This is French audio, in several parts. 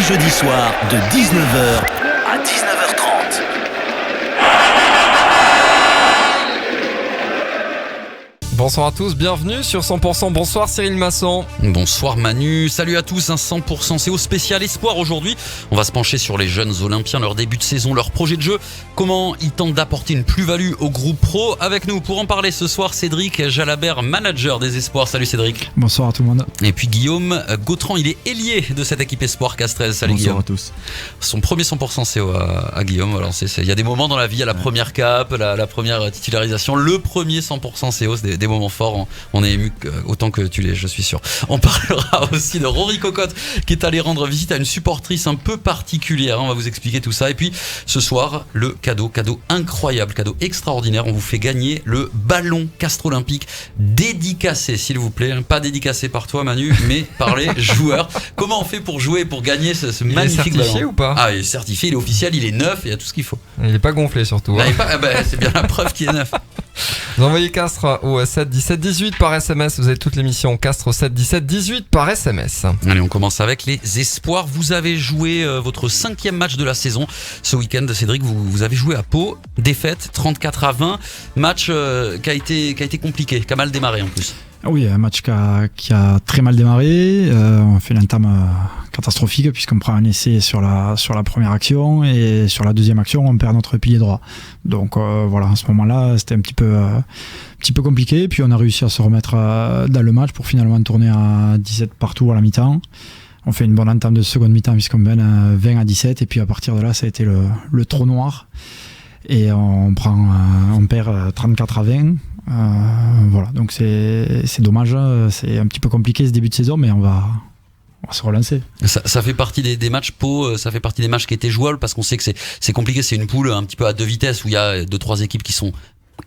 jeudis soirs de 19h à 19h30. Bonsoir à tous, bienvenue sur 100%. Bonsoir Cyril Masson. Bonsoir Manu, salut à tous, un 100% CO spécial espoir aujourd'hui. On va se pencher sur les jeunes olympiens, leur début de saison, leur projet de jeu, comment ils tentent d'apporter une plus-value au groupe pro. Avec nous pour en parler ce soir, Cédric Jalabert, manager des espoirs. Salut Cédric. Bonsoir à tout le monde. Et puis Guillaume Gautran, il est ailier de cette équipe espoir Castres. Salut Bonsoir Guillaume. à tous. Son premier 100% CO à Guillaume. Alors il y a des moments dans la vie, à la première cape, la première titularisation, le premier 100% CO, c'est des moments forts. On est ému autant que tu l'es, je suis sûr. On parlera aussi de Rory Cocotte qui est allé rendre visite à une supportrice un peu particulière. On va vous expliquer tout ça. Et puis ce soir, le cadeau incroyable, cadeau extraordinaire. On vous fait gagner le ballon Castres Olympique dédicacé, s'il vous plaît. Pas dédicacé par toi Manu, mais par les joueurs. Comment on fait pour jouer, pour gagner ce magnifique ballon ? Il est certifié ou pas ? Ah, il est certifié, il est officiel, il est neuf, il y a tout ce qu'il faut. Il est pas gonflé surtout. Hein. C'est bien la preuve qu'il est neuf. Vous envoyez Castres au 7 17 18 par SMS. Vous avez toute l'émission Castres au 7 17 18 par SMS. Allez, on commence avec les espoirs. Vous avez joué votre 5e match de la saison ce week-end. Cédric, vous avez joué à Pau. Défaite 34-20. Match qui a été compliqué, qui a mal démarré en plus. Oui, un match qui a très mal démarré. On fait l'entame catastrophique puisqu'on prend un essai sur la première action et sur la deuxième action on perd notre pilier droit. Donc voilà, à ce moment-là c'était un petit peu compliqué. Puis on a réussi à se remettre dans le match pour finalement tourner à 17 partout à la mi-temps. On fait une bonne entame de seconde mi-temps puisqu'on mène 20 à 17 et puis à partir de là ça a été le trou noir et on perd 34 à 20. Voilà, donc c'est dommage, c'est un petit peu compliqué ce début de saison, mais on va se relancer. Ça fait partie des matchs Pau, ça fait partie des matchs qui étaient jouables parce qu'on sait que c'est compliqué, c'est une poule un petit peu à deux vitesses où il y a 2-3 équipes qui sont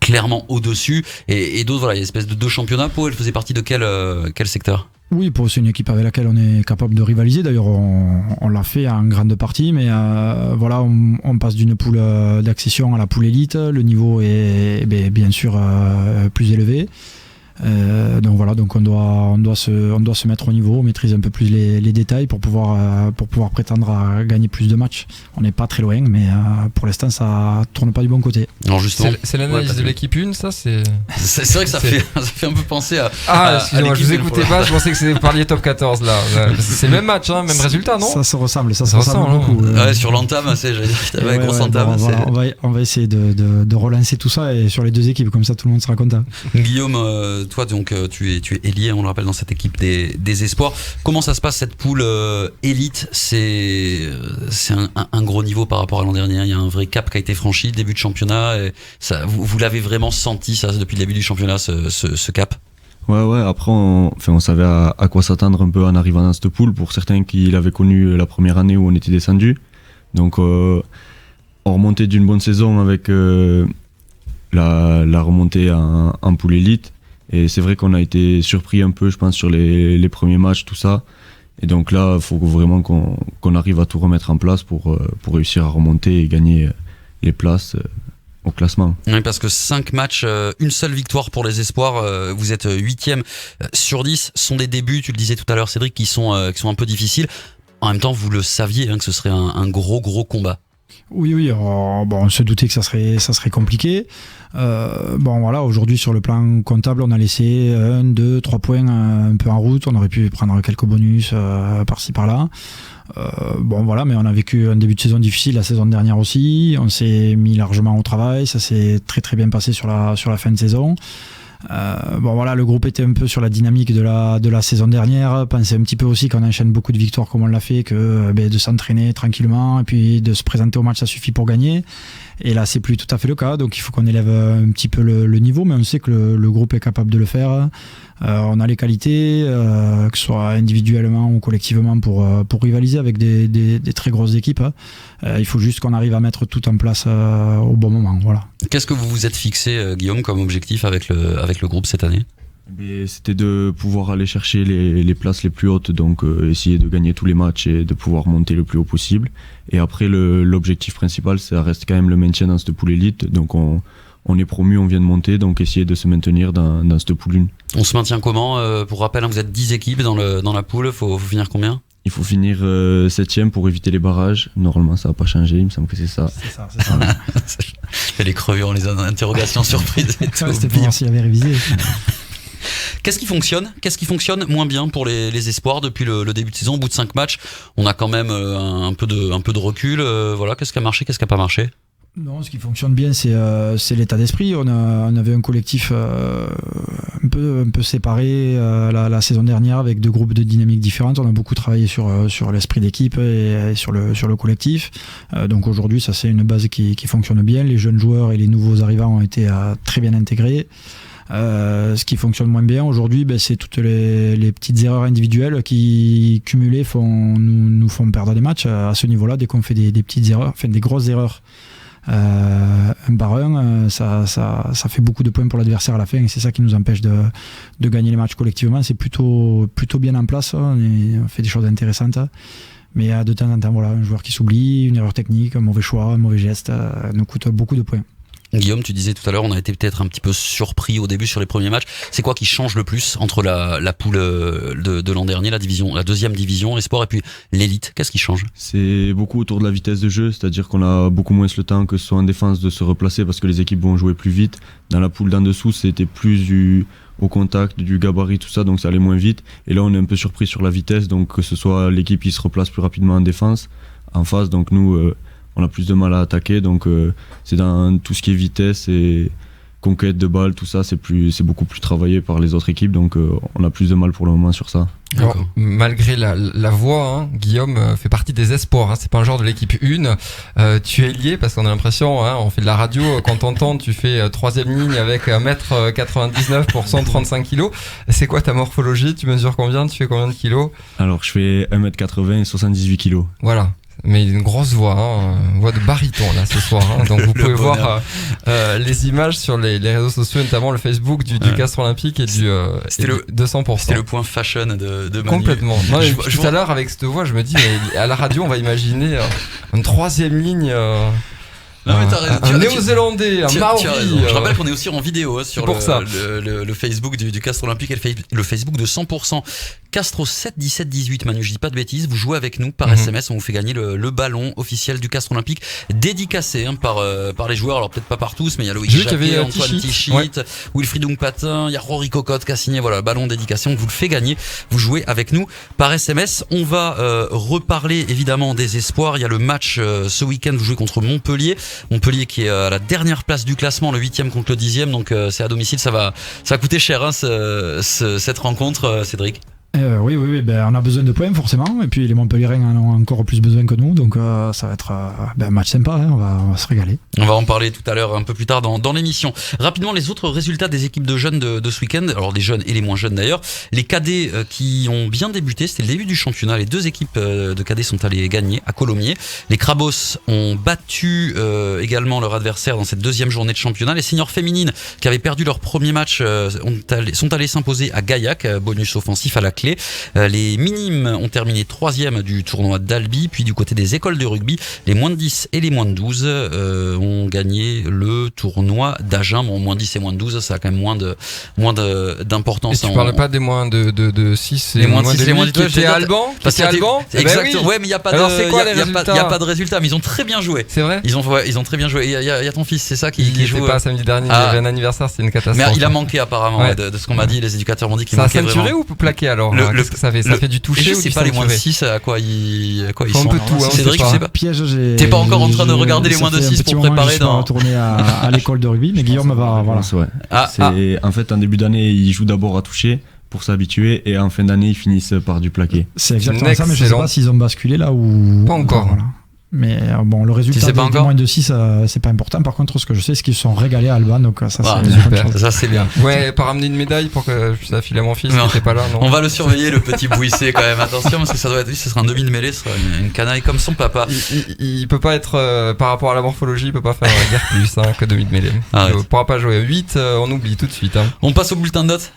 clairement au-dessus et d'autres, voilà, il y a une espèce de deux championnats. Pau, elle faisait partie de quel secteur ? Oui, Pau, c'est une équipe avec laquelle on est capable de rivaliser. D'ailleurs, on l'a fait en grande partie, mais voilà, on passe d'une poule d'accession à la poule élite. Le niveau est bien sûr plus élevé. Donc voilà, donc on doit se mettre au niveau, maîtriser un peu plus les détails pour pouvoir prétendre à gagner plus de matchs. On n'est pas très loin, mais pour l'instant ça tourne pas du bon côté. Alors justement, c'est l'analyse de l'équipe 1, ça c'est vrai que ça fait un peu penser à. Excusez-moi, je vous écoutais pas, je pensais que vous parliez top 14 là. C'est le même match, hein, même résultat, non ? Ça se ressemble beaucoup. Ouais, sur l'entame, j'allais dire, grosse entame. On va essayer de relancer tout ça et sur les deux équipes, comme ça tout le monde sera content. Guillaume, toi donc tu es ailier, on le rappelle, dans cette équipe des espoirs. Comment ça se passe cette poule élite ? C'est un gros niveau par rapport à l'an dernier. Il y a un vrai cap qui a été franchi, début de championnat. Et ça, vous l'avez vraiment senti ça depuis le début du championnat, ce cap ? Ouais, après on savait à quoi s'attendre un peu en arrivant dans cette poule. Pour certains qui l'avaient connu la première année où on était descendu. Donc on remontait d'une bonne saison avec la remontée en poule élite. Et c'est vrai qu'on a été surpris un peu, je pense, sur les premiers matchs, tout ça. Et donc là, il faut vraiment qu'on arrive à tout remettre en place pour réussir à remonter et gagner les places au classement. Oui, parce que 5 matchs, une seule victoire pour les espoirs. Vous êtes 8e sur 10. Ce sont des débuts, tu le disais tout à l'heure, Cédric, qui sont un peu difficiles. En même temps, vous le saviez que ce serait un gros combat. Oui, on se doutait que ça serait compliqué. Voilà, aujourd'hui sur le plan comptable, on a laissé 1, 2, 3 points un peu en route. On aurait pu prendre quelques bonus par-ci par-là. Voilà, mais on a vécu un début de saison difficile la saison dernière aussi. On s'est mis largement au travail. Ça s'est très très bien passé sur la fin de saison. Voilà, le groupe était un peu sur la dynamique de la saison dernière. Pensez un petit peu aussi qu'on enchaîne beaucoup de victoires comme on l'a fait, que de s'entraîner tranquillement et puis de se présenter au match ça suffit pour gagner. Et là c'est plus tout à fait le cas, donc il faut qu'on élève un petit peu le niveau, mais on sait que le groupe est capable de le faire. On a les qualités, que ce soit individuellement ou collectivement pour rivaliser avec des très grosses équipes. Il faut juste qu'on arrive à mettre tout en place au bon moment. Voilà. Qu'est-ce que vous vous êtes fixé, Guillaume, comme objectif avec le groupe cette année ? C'était de pouvoir aller chercher les places les plus hautes, donc essayer de gagner tous les matchs et de pouvoir monter le plus haut possible. Et après, l'objectif principal, ça reste quand même le maintien dans cette poule élite. Donc on est promu, on vient de monter, donc essayer de se maintenir dans cette poule 1. On se maintient comment ? Pour rappel, vous êtes 10 équipes dans la poule, faut finir combien ? Il faut finir 7ème pour éviter les barrages. Normalement, ça va pas changer. Il me semble que c'est ça. C'est ça. Les crevés, on les a en interrogation surprise et tout. C'était pour voir s'il avait révisé. Qu'est-ce qui fonctionne moins bien pour les espoirs depuis le début de saison? Au bout de 5 matchs, on a quand même un peu de recul. Voilà, qu'est-ce qui a marché, qu'est-ce qui a pas marché? Non, ce qui fonctionne bien, c'est l'état d'esprit. On avait un collectif un peu séparé la saison dernière avec deux groupes de dynamiques différentes. On a beaucoup travaillé sur l'esprit d'équipe et sur le collectif. Donc aujourd'hui, ça c'est une base qui fonctionne bien. Les jeunes joueurs et les nouveaux arrivants ont été très bien intégrés. Ce qui fonctionne moins bien aujourd'hui, c'est toutes les petites erreurs individuelles qui cumulées nous font perdre des matchs. À ce niveau-là, dès qu'on fait des petites erreurs, enfin des grosses erreurs, un par un, ça fait beaucoup de points pour l'adversaire à la fin et c'est ça qui nous empêche de gagner les matchs collectivement. C'est plutôt bien en place, on fait des choses intéressantes, mais de temps en temps, voilà, un joueur qui s'oublie, une erreur technique, un mauvais choix, un mauvais geste, nous coûte beaucoup de points. Guillaume, tu disais tout à l'heure, on a été peut-être un petit peu surpris au début sur les premiers matchs. C'est quoi qui change le plus entre la poule de l'an dernier, la deuxième division, Espoir, et puis l'élite? Qu'est-ce qui change? C'est beaucoup autour de la vitesse de jeu, c'est-à-dire qu'on a beaucoup moins le temps que ce soit en défense de se replacer parce que les équipes vont jouer plus vite. Dans la poule d'en dessous, c'était plus au contact, du gabarit, tout ça, donc ça allait moins vite. Et là, on est un peu surpris sur la vitesse, donc que ce soit l'équipe qui se replace plus rapidement en défense, en face, donc nous... on a plus de mal à attaquer, donc c'est dans tout ce qui est vitesse et conquête de balles, tout ça, c'est beaucoup plus travaillé par les autres équipes, donc on a plus de mal pour le moment sur ça. Alors, malgré la voix, Guillaume fait partie des espoirs, c'est pas un joueur de l'équipe 1. Tu es lié parce qu'on a l'impression, on fait de la radio, quand t'entends, tu fais 3ème ligne avec 1m99 pour 135 kilos. C'est quoi ta morphologie? Tu mesures combien? Tu fais combien de kilos? Alors je fais 1m80 et 78 kilos. Voilà. Mais une grosse voix, une voix de baryton là ce soir. Donc vous pouvez voir les images sur les réseaux sociaux, notamment le Facebook du Castres Olympique et du 200%. C'était le point fashion de Manu. Complètement. Non, tout à l'heure avec cette voix, je me dis mais à la radio on va imaginer une 3ème ligne. Non, mais t'as raison. Un néo-zélandais, un maori. Je rappelle qu'on est aussi en vidéo sur le Facebook du Castres Olympique et le Facebook de 100%. Castres 7 17 18, Manu, je dis pas de bêtises, vous jouez avec nous par SMS, on vous fait gagner le ballon officiel du Castres Olympique, dédicacé par les joueurs, alors peut-être pas par tous, mais il y a Loïc Jacquet, Antoine Tichit, Wilfried Ungpatin, il y a Rory Cocotte qui a signé, voilà, ballon dédicacé, on vous le fait gagner, vous jouez avec nous par SMS. On va reparler évidemment des espoirs, il y a le match ce week-end, vous jouez contre Montpellier qui est à la dernière place du classement, le 8ème contre le 10ème, donc c'est à domicile, ça va coûter cher cette rencontre, Cédric. Oui, on a besoin de points forcément, et puis les Montpelliérains en ont encore plus besoin que nous, donc ça va être un match sympa, on va se régaler. On va en parler tout à l'heure, un peu plus tard dans l'émission. Rapidement, les autres résultats des équipes de jeunes de ce week-end, alors des jeunes et les moins jeunes d'ailleurs. Les cadets qui ont bien débuté, c'était le début du championnat, les deux équipes de cadets sont allées gagner à Colomiers. Les Crabos ont battu également leur adversaire dans cette deuxième journée de championnat. Les seniors féminines qui avaient perdu leur premier match sont allées s'imposer à Gaillac, bonus offensif à la clé. Les minimes ont terminé 3ème du tournoi d'Albi, puis du côté des écoles de rugby, les moins de 10 et les moins de 12 ont gagné le tournoi d'Agen. Bon, moins de 10 et moins de 12, ça a quand même moins d'importance. Et tu parles pas des moins de 6 et les moins de 6 et les moins de 12, c'est Alban? C'est Alban? Exactement. Ouais, mais il y a pas alors c'est quoi les résultats? Il y a pas de résultats, mais ils ont très bien joué. C'est vrai? Ils ont très bien joué. Il y a ton fils, c'est ça qui joue. Pas samedi dernier, il avait un anniversaire, c'est une catastrophe. Mais il a manqué apparemment, de ce qu'on m'a dit, les éducateurs m'ont dit qu'il manquait vraiment. Ça a ceinturé ou plaqué alors? Qu'est-ce que ça fait? Ça fait du toucher ou je sais pas les moins de 6 à quoi ils sont. Un peu tout, Cédric, je sais pas. Piège, t'es pas encore en train de regarder les moins de 6 pour préparer dans. Je suis retourné à l'école de rugby, mais Guillaume va. Voilà. En fait, en début d'année, ils jouent d'abord à toucher pour s'habituer et en fin d'année, ils finissent par du plaqué. C'est exactement ça, mais je sais pas s'ils ont basculé là ou. Pas encore. Voilà. Mais bon, le résultat des moins de 6, c'est pas important. Par contre, ce que je sais, c'est qu'ils se sont régalés à Alba, donc ça c'est super. Ça c'est bien. Ouais, pas ramener une médaille pour que je puisse affiler à mon fils qui était pas là. Non. On va le surveiller, le petit Bouissé quand même. Attention, parce que ça doit être, ce sera un demi de mêlée, ce sera une canaille comme son papa. Il peut pas être par rapport à la morphologie, il peut pas faire guère plus que demi de mêlée. Il pourra pas jouer 8, on oublie tout de suite. On passe au bulletin de notes.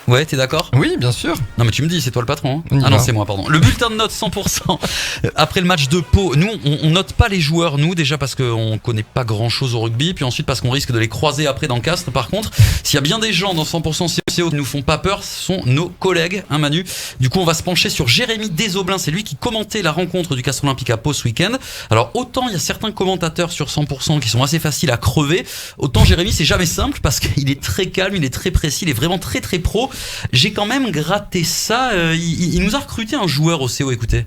Ouais, t'es d'accord ? Oui, bien sûr. Non mais tu me dis, c'est toi le patron. On y Ah non, va. c'est moi, pardon. Le bulletin de notes 100%. Après le match de Pau, nous on note pas les joueurs, nous déjà parce qu'on connaît pas grand chose au rugby, puis ensuite parce qu'on risque de les croiser après dans Castres. Par contre, s'il y a bien des gens dans 100% CO qui nous font pas peur, ce sont nos collègues, hein Manu. Du coup on va se pencher sur Jérémy Desoblin, c'est lui qui commentait la rencontre du Castres Olympique à Pau ce week-end. Alors autant il y a certains commentateurs sur 100% qui sont assez faciles à crever, autant Jérémy c'est jamais simple parce qu'il est très calme, il est très précis, il est vraiment très très pro. J'ai quand même gratté ça. Il nous a recruté un joueur au CO, écoutez.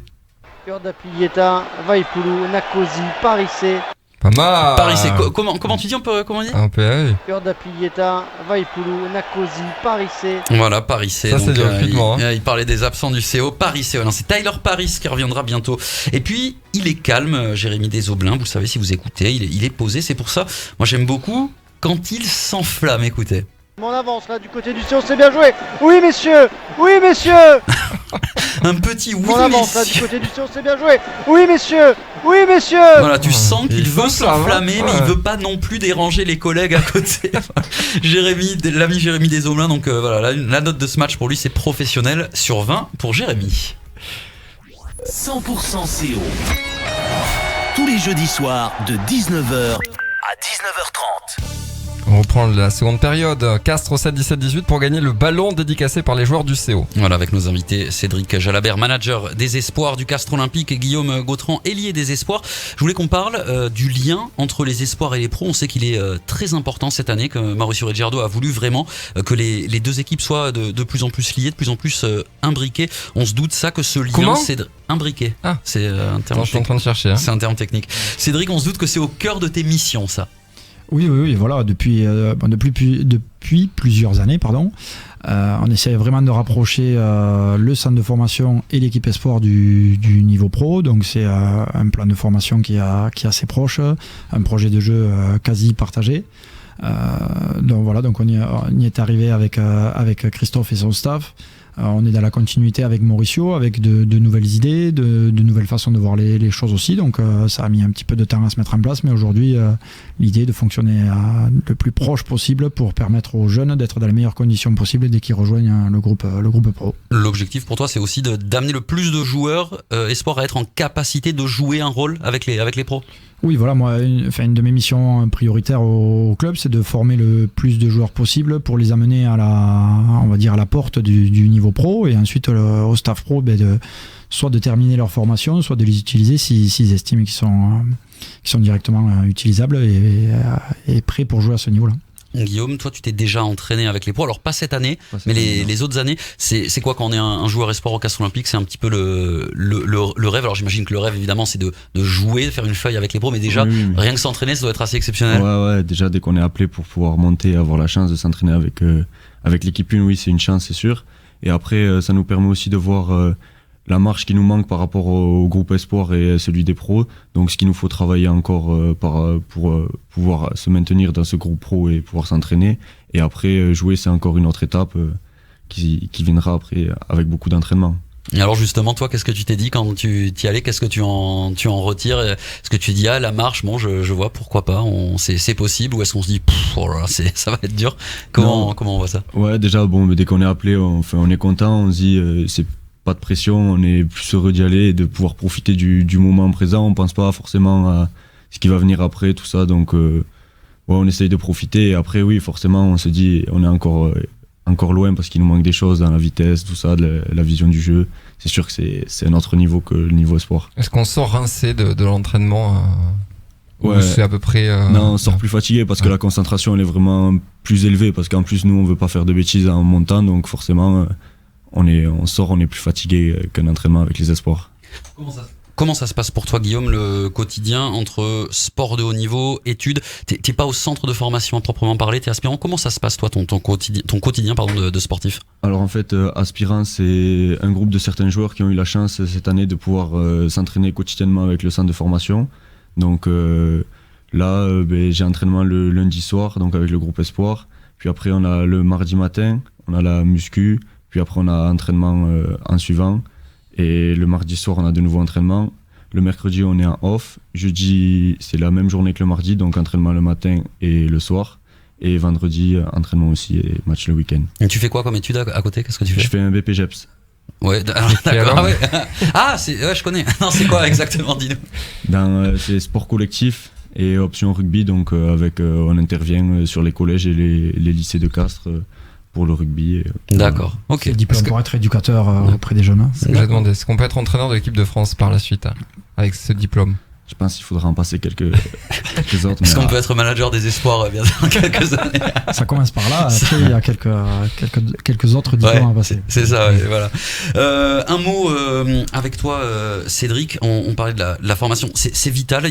Cœur d'Appieta, Vaipulu, Nakosi, Parissé. Pas mal. Paris, c'est comment tu dis, comment dire? Un PAE. Cœur d'Appieta, Vaipulu, Nakosi, Parissé. Voilà, Paris C. Ça, c'est du recrutement, il parlait des absents du CO. Paris C. C'est Tyler Paris qui reviendra bientôt. Et puis, il est calme, Jérémy Desoblin. Vous le savez si vous écoutez, il est posé. C'est pour ça, moi j'aime beaucoup quand il s'enflamme. Écoutez. On avance là du côté du CO, c'est bien joué. Oui messieurs, oui messieurs. Un petit oui, On avance là messieurs. du côté du CO, c'est bien joué. Oui messieurs, oui messieurs. Voilà, tu sens qu'il Il veut faut ça, s'enflammer, hein. mais il Ouais. veut pas non plus déranger les collègues à côté. L'ami Jérémy Desoblin, donc voilà, la note de ce match pour lui c'est professionnel sur 20 pour Jérémy. 100% CO. Tous les jeudis soirs de 19h à 19h30. On reprend la seconde période. Castres 7-17-18 pour gagner le ballon dédicacé par les joueurs du CO. Voilà, avec nos invités Cédric Jalabert, manager des espoirs du Castres Olympique, et Guillaume Gautran, ailier des espoirs. Je voulais qu'on parle du lien entre les espoirs et les pros. On sait qu'il est très important cette année, que Mauricio Ricciardo a voulu vraiment que les deux équipes soient de plus en plus liées, de plus en plus imbriquées. On se doute ça que ce lien, Comment c'est imbriqué. Ah. C'est un terme Attends, je suis en train de chercher. Hein. C'est un terme technique. Cédric, on se doute que c'est au cœur de tes missions, ça. Oui, voilà, depuis plusieurs années, on essaie vraiment de rapprocher le centre de formation et l'équipe espoir du niveau pro. Donc c'est un plan de formation qui est assez proche, un projet de jeu quasi partagé. Donc voilà, donc on y est arrivé avec Christophe et son staff. On est dans la continuité avec Mauricio, avec de nouvelles idées, de nouvelles façons de voir les choses aussi. Donc ça a mis un petit peu de temps à se mettre en place, mais aujourd'hui l'idée est de fonctionner le plus proche possible pour permettre aux jeunes d'être dans les meilleures conditions possibles dès qu'ils rejoignent le groupe pro. L'objectif pour toi, c'est aussi d'amener le plus de joueurs espoirs à être en capacité de jouer un rôle avec les pros. Oui, voilà, moi, une de mes missions prioritaires au club, c'est de former le plus de joueurs possible pour les amener à la porte du niveau pro, et ensuite au staff pro, soit de terminer leur formation, soit de les utiliser s'ils estiment qu'ils sont directement utilisables et prêts pour jouer à ce niveau-là. Guillaume, toi tu t'es déjà entraîné avec les pros, alors pas cette année, mais les autres années. C'est quoi quand on est un joueur espoir au Castres Olympique? C'est un petit peu le rêve. Alors j'imagine que le rêve évidemment c'est de jouer, de faire une feuille avec les pros, mais déjà Oui, mais- rien que s'entraîner ça doit être assez exceptionnel. Ouais, déjà dès qu'on est appelé pour pouvoir monter, avoir la chance de s'entraîner avec l'équipe 1, oui, c'est une chance, c'est sûr. Et après, ça nous permet aussi de voir la marche qui nous manque par rapport au groupe espoir et celui des pros. Donc ce qu'il nous faut travailler encore pour pouvoir se maintenir dans ce groupe pro et pouvoir s'entraîner. Et après, jouer, c'est encore une autre étape qui viendra après avec beaucoup d'entraînement. Et alors justement, toi, qu'est-ce que tu t'es dit quand tu y allais? Qu'est-ce que tu en retires? Est-ce que tu dis la marche, bon, je vois, pourquoi pas, c'est possible, ou est-ce qu'on se dit oh là là, ça va être dur? Comment on voit ça? Ouais, déjà, bon, mais dès qu'on est appelé, on est content, on se dit c'est pas de pression, on est plus heureux d'y aller et de pouvoir profiter du moment présent. On pense pas forcément à ce qui va venir après, tout ça. Donc, on essaye de profiter. Et après, oui, forcément, on se dit, on est encore loin parce qu'il nous manque des choses dans la vitesse, tout ça, de la vision du jeu. C'est sûr que c'est un autre niveau que le niveau espoir. Est-ce qu'on sort rincé de l'entraînement ou Ouais. c'est à peu près. Non, on sort plus fatigué parce que la concentration, elle est vraiment plus élevée. Parce qu'en plus, nous, on veut pas faire de bêtises en montant. Donc, forcément, on est plus fatigué qu'un entraînement avec les espoirs. Comment ça se passe pour toi, Guillaume, le quotidien entre sport de haut niveau, études? T'es pas au centre de formation à proprement parler, t'es aspirant. Comment ça se passe, toi, ton quotidien de sportif? Alors en fait, Aspirant, c'est un groupe de certains joueurs qui ont eu la chance cette année de pouvoir s'entraîner quotidiennement avec le centre de formation. Donc là, j'ai entraînement le lundi soir, donc avec le groupe Espoir. Puis après, on a le mardi matin, on a la muscu. Puis après, on a entraînement en suivant. Et le mardi soir, on a de nouveau entraînement. Le mercredi, on est en off. Jeudi, c'est la même journée que le mardi, donc entraînement le matin et le soir. Et vendredi, entraînement aussi et match le week-end. Et tu fais quoi comme étude à côté? Qu'est-ce que tu fais? Je fais un BPGEPS. Ouais, d'accord. Ah, ouais. Ouais, je connais. Non, c'est quoi exactement, dis-nous? C'est sport collectif et option rugby, donc on intervient sur les collèges et les lycées de Castres pour le rugby. D'accord, ok. C'est diplôme pour être éducateur auprès des jeunes. C'est ce que j'ai demandé. Est-ce qu'on peut être entraîneur de l'équipe de France par la suite avec ce diplôme? Je pense qu'il faudra en passer quelques autres. Est-ce qu'on peut être manager des espoirs bien dans quelques années? Ça commence par là. Après, il y a quelques autres diplômes à passer. C'est ça, ouais, voilà. Un mot avec toi, Cédric. On parlait de la formation. C'est vital.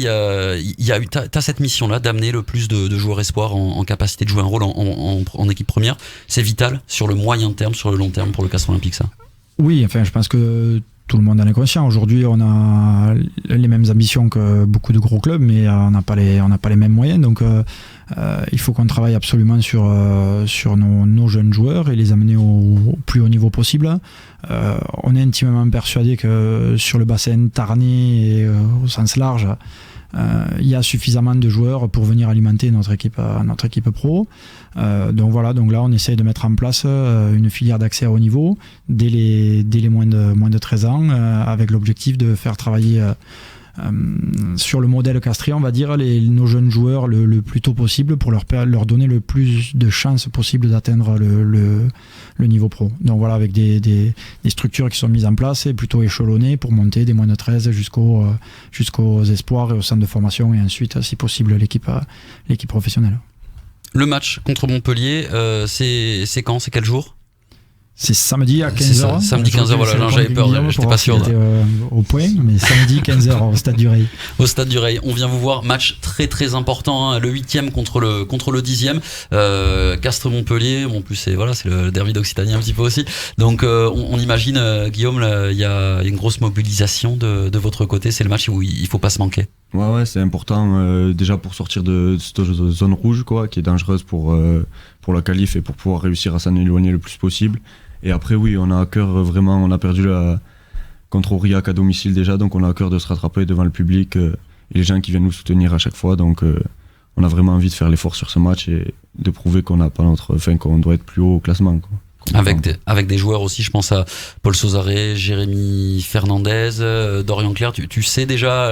T'as cette mission-là d'amener le plus de joueurs espoirs en capacité de jouer un rôle en équipe première. C'est vital sur le moyen terme, sur le long terme pour le Castres Olympique, ça. Oui, enfin, je pense que tout le monde en est conscient. Aujourd'hui, on a les mêmes ambitions que beaucoup de gros clubs, mais on n'a pas les mêmes moyens. Donc, il faut qu'on travaille absolument sur nos jeunes joueurs et les amener au plus haut niveau possible. On est intimement persuadé que sur le bassin tarnais et au sens large, il y a suffisamment de joueurs pour venir alimenter notre équipe pro. Donc là on essaye de mettre en place une filière d'accès à haut niveau dès les moins de 13 ans, avec l'objectif de faire travailler sur le modèle castrien, on va dire, nos jeunes joueurs le plus tôt possible pour leur donner le plus de chances possible d'atteindre le niveau pro. Donc voilà, avec des structures qui sont mises en place et plutôt échelonnées pour monter des moins de 13 jusqu'aux espoirs et au centre de formation, et ensuite, si possible, l'équipe professionnelle. Le match contre Montpellier, c'est quand? C'est quel jour? C'est samedi à 15h. Samedi 15h, voilà, là, j'avais peur, j'étais pas sûr. Au point, mais samedi 15h au Stade du Ray. Au Stade du Ray, on vient vous voir, match très très important, hein, le 8e contre le 10e. Castres-Montpellier, en plus c'est le derby d'Occitanie un petit peu aussi. Donc on imagine, Guillaume, il y a une grosse mobilisation de votre côté, c'est le match où il faut pas se manquer. Ouais, c'est important déjà pour sortir de cette zone rouge, quoi, qui est dangereuse pour la qualif et pour pouvoir réussir à s'en éloigner le plus possible. Et après, oui, on a à cœur vraiment, on a perdu contre Aurillac à domicile déjà, donc on a à cœur de se rattraper devant le public et les gens qui viennent nous soutenir à chaque fois. Donc on a vraiment envie de faire l'effort sur ce match et de prouver qu'on doit être plus haut au classement, quoi. Avec des joueurs aussi, je pense à Paul Sozaré, Jérémy Fernandez, Dorian Claire. Tu sais déjà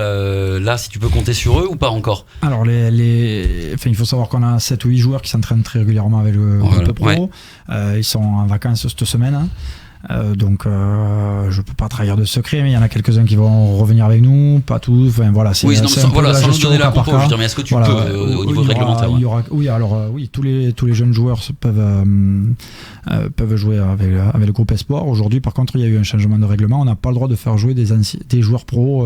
là si tu peux compter sur eux ou pas encore? Alors il faut savoir qu'on a 7 ou 8 joueurs qui s'entraînent très régulièrement avec le groupe pro. Ouais. Ils sont en vacances cette semaine. Donc je peux pas trahir de secret, mais il y en a quelques-uns qui vont revenir avec nous, pas tous. Enfin voilà, sans nous donner la compo, je veux dire, mais est-ce que tu peux au niveau réglementaire? Tous les jeunes joueurs peuvent jouer avec le groupe Espoir. Aujourd'hui, par contre, il y a eu un changement de règlement. On n'a pas le droit de faire jouer des joueurs pro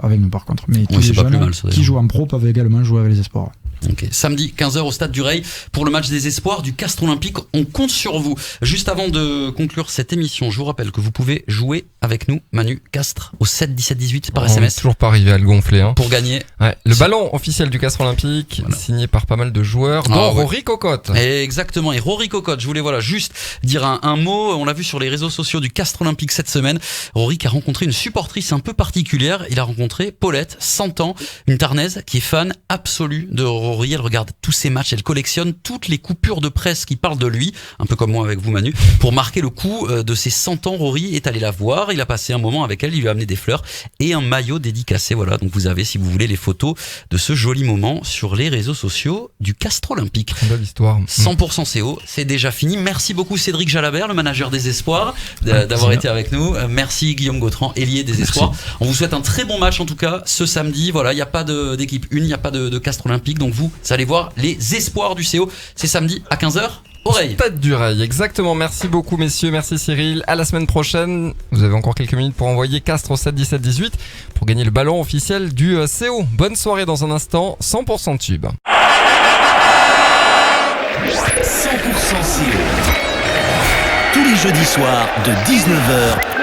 avec nous, par contre. Mais tous les jeunes qui jouent en pro peuvent également jouer avec les Espoirs. Okay. Samedi 15h au Stade du Ray pour le match des espoirs du Castres Olympique. On compte sur vous. Juste avant de conclure cette émission, je vous rappelle que vous pouvez jouer avec nous, Manu, Castres, au 7 17 18 par SMS. Toujours pas arrivé à le gonfler. Hein. Pour gagner. Ouais, le ballon officiel du Castres Olympique, signé par pas mal de joueurs, dont Rory Cocotte. Exactement. Et Rory Cocotte, je voulais juste dire un mot. On l'a vu sur les réseaux sociaux du Castres Olympique cette semaine. Rory qui a rencontré une supportrice un peu particulière. Il a rencontré Paulette, 100 ans, une Tarnaise qui est fan absolue de Rory. Elle regarde tous ses matchs, elle collectionne toutes les coupures de presse qui parlent de lui, un peu comme moi avec vous, Manu. Pour marquer le coup de ses 100 ans, Rory est allé la voir, il a passé un moment avec elle, il lui a amené des fleurs et un maillot dédicacé. Voilà, donc vous avez, si vous voulez, les photos de ce joli moment sur les réseaux sociaux du Castres Olympique. Belle histoire. 100% CO, c'est déjà fini. Merci beaucoup Cédric Jalabert, le manager des Espoirs, d'avoir été avec nous. Merci Guillaume Gautran, ailier des Espoirs. On vous souhaite un très bon match en tout cas ce samedi. Voilà, il n'y a pas d'équipe 1, il n'y a pas de Castres Olympique, donc vous allez voir les Espoirs du CO. C'est samedi à 15h. Oreille. Stade du Ray, exactement. Merci beaucoup messieurs, merci Cyril. À la semaine prochaine. Vous avez encore quelques minutes pour envoyer Castres au 7 17 18 pour gagner le ballon officiel du CO. Bonne soirée dans un instant, 100% tube. 100% CO. Tous les jeudis soirs de 19h